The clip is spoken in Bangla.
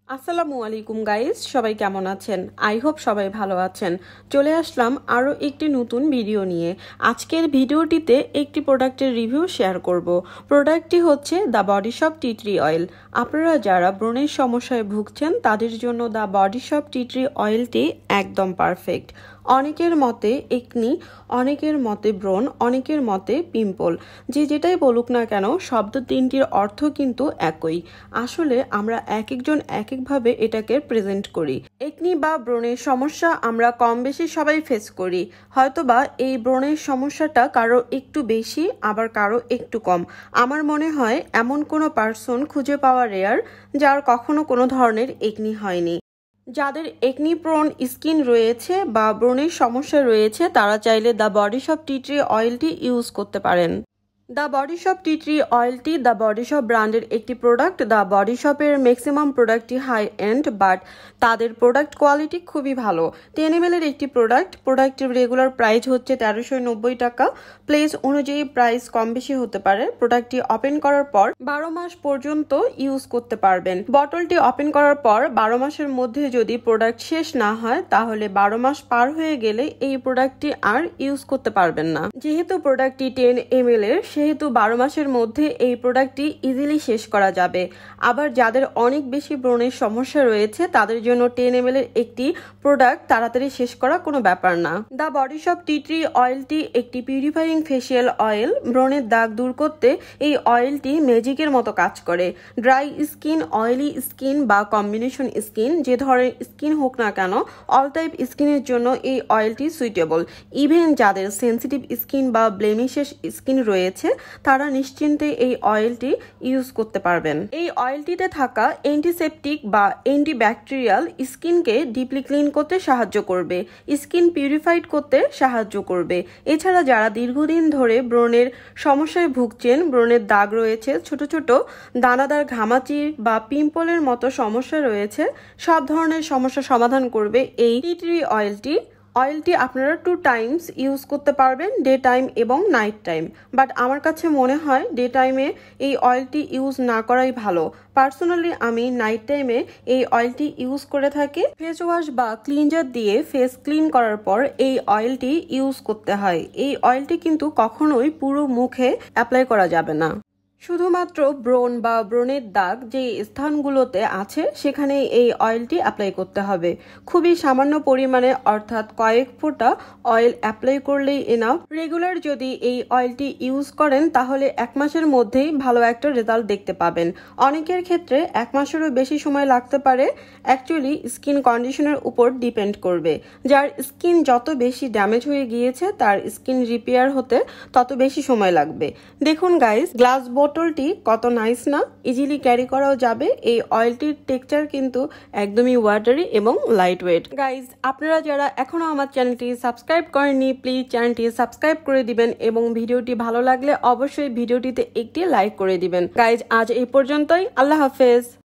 আসসালামু আলাইকুম গাইস, সবাই কেমন আছেন? আই হোপ সবাই ভালো আছেন। চলে আসলাম আরও একটি নতুন ভিডিও নিয়ে। আজকের ভিডিওটিতে একটি প্রোডাক্টের রিভিউ শেয়ার করব। প্রোডাক্টটি হচ্ছে the body shop tea tree oil. আপনারা যারা ব্রণের সমস্যায় ভুগছেন তাদের জন্য the body shop tea tree অয়েলটি একদম পারফেক্ট। অনেকের মতে একনি, অনেকের মতে ব্রণ, অনেকের মতে পিম্পল, যে যেটাই বলুক না কেন শব্দ তিনটির অর্থ কিন্তু একই। আসলে আমরা এক একজন এক একভাবে এটাকে প্রেজেন্ট করি। একনি বা ব্রণের সমস্যা আমরা কম বেশি সবাই ফেস করি। হয়তোবা এই ব্রণের সমস্যাটা কারো একটু বেশি, আবার কারো একটু কম। আমার মনে হয় এমন কোনো পার্সন খুঁজে পাওয়া রেয়ার যার কখনো কোনো ধরনের একনি হয়নি। যাদের একনি প্রোন স্কিন রয়েছে বা ব্রণের সমস্যা রয়েছে তারা চাইলে the body shop tea tree অয়েলটি ইউজ করতে পারেন। The body shop tea tree অয়েলটি দ্য বডি শপ ব্র্যান্ডের একটি প্রোডাক্ট। দ্য বডি শপের ম্যাক্সিমাম প্রোডাক্টই হাই এন্ড, বাট তাদের প্রোডাক্ট কোয়ালিটি খুবই ভালো। 10 ml এর একটি প্রোডাক্টের রেগুলার প্রাইস হচ্ছে 1390 টাকা। প্লেস অনুযায়ী প্রাইস কম বেশি হতে পারে। প্রোডাক্টটি ওপেন করার পর 12 মাস পর্যন্ত ইউজ করতে পারবেন। বটলটি ওপেন করার পর 12 মাসের মধ্যে যদি প্রোডাক্ট শেষ না হয় তাহলে 12 মাস পার হয়ে গেলে এই প্রোডাক্টটি আর ইউজ করতে পারবেন না। যেহেতু প্রোডাক্টটি 10 ml এর, সেহেতু 12 মাসের মধ্যে এই প্রোডাক্টটি ইজিলি শেষ করা যাবে। আবার যাদের অনেক বেশি ব্রণের সমস্যা রয়েছে তাদের জন্য 10 ml এর একটি প্রোডাক্ট তাড়াতাড়ি শেষ করা কোনো ব্যাপার না। The body shop tea tree অয়েলটি একটি পিউরিফাইং ফেসিয়াল অয়েল। ব্রণের দাগ দূর করতে এই অয়েলটি ম্যাজিকের মতো কাজ করে। ড্রাই স্কিন, অয়েলি স্কিন বা কম্বিনেশন স্কিন, যে ধরনের স্কিন হোক না কেন, অল টাইপ স্কিনের জন্য এই অয়েলটি সুইটেবল। ইভেন যাদের সেন্সিটিভ স্কিন বা ব্লেমিশেস স্কিন রয়েছে তারা নিশ্চিন্তে এই অয়েলটি ইউজ করতে পারবেন। এই অয়েলটিতে থাকা অ্যান্টিসেপটিক বা অ্যান্টিব্যাকটেরিয়াল স্কিনকে ডিপলি ক্লিন করতে সাহায্য করবে, স্কিন পিউরিফাইড করতে সাহায্য করবে। এছাড়া যারা দীর্ঘদিন ধরে ব্রণের সমস্যায় ভুগছেন, ব্রণের দাগ রয়েছে, ছোট ছোট দানাদার ঘামাচি বা পিম্পলের মতো সমস্যা রয়েছে, সব ধরনের সমস্যা সমাধান করবে এই টি ট্রি অয়েলটি আপনারা 2 টাইমস ইউজ করতে পারবেন, ডে টাইম এবং নাইট টাইম। বাট আমার কাছে মনে হয় ডে টাইমে এই অয়েলটি ইউজ না করাই ভালো। পার্সোনালি আমি নাইট টাইমে এই অয়েলটি ইউজ করে থাকি। ফেস ওয়াশ বা ক্লিনজার দিয়ে ফেস ক্লিন করার পর এই অয়েলটি ইউজ করতে হয়। এই অয়েলটি কিন্তু কখনোই পুরো মুখে অ্যাপ্লাই করা যাবে না। শুধুমাত্র ব্রণ বা ব্রণের দাগ যে স্থানগুলোতে আছে সেখানে এই অয়েলটি অ্যাপ্লাই করতে হবে। খুবই সামান্য পরিমাণে, অর্থাৎ কয়েক ফোঁটা অয়েল অ্যাপ্লাই করলেই এনাফ। রেগুলার যদি এই অয়েলটি ইউজ করেন তাহলে 1 মাসের মধ্যেই ভালো একটা রেজাল্ট দেখতে পাবেন। অনেকের ক্ষেত্রে 1 মাসেরও বেশি সময় লাগতে পারে। অ্যাকচুয়ালি স্কিন কন্ডিশনের উপর ডিপেন্ড করবে। যার স্কিন যত বেশি ড্যামেজ হয়ে গিয়েছে তার স্কিন রিপেয়ার হতে তত বেশি সময় লাগবে। দেখুন গাইস, গ্লাস বোতলটি কত নাইস না, ইজিলি ক্যারি করাও যাবে। এই অয়েলটির টেক্সচার কিন্তু একদমই ওয়াটারি এবং লাইট ওয়েট। গাইস, আপনারা যারা এখনো আমার চ্যানেলটি সাবস্ক্রাইব করেননি প্লিজ চ্যানেলটি সাবস্ক্রাইব করে দিবেন এবং ভিডিওটি ভালো লাগলে অবশ্যই ভিডিওটিতে একটি লাইক করে দিবেন। গাইস, আজ এই পর্যন্তই। আল্লাহ হাফেজ।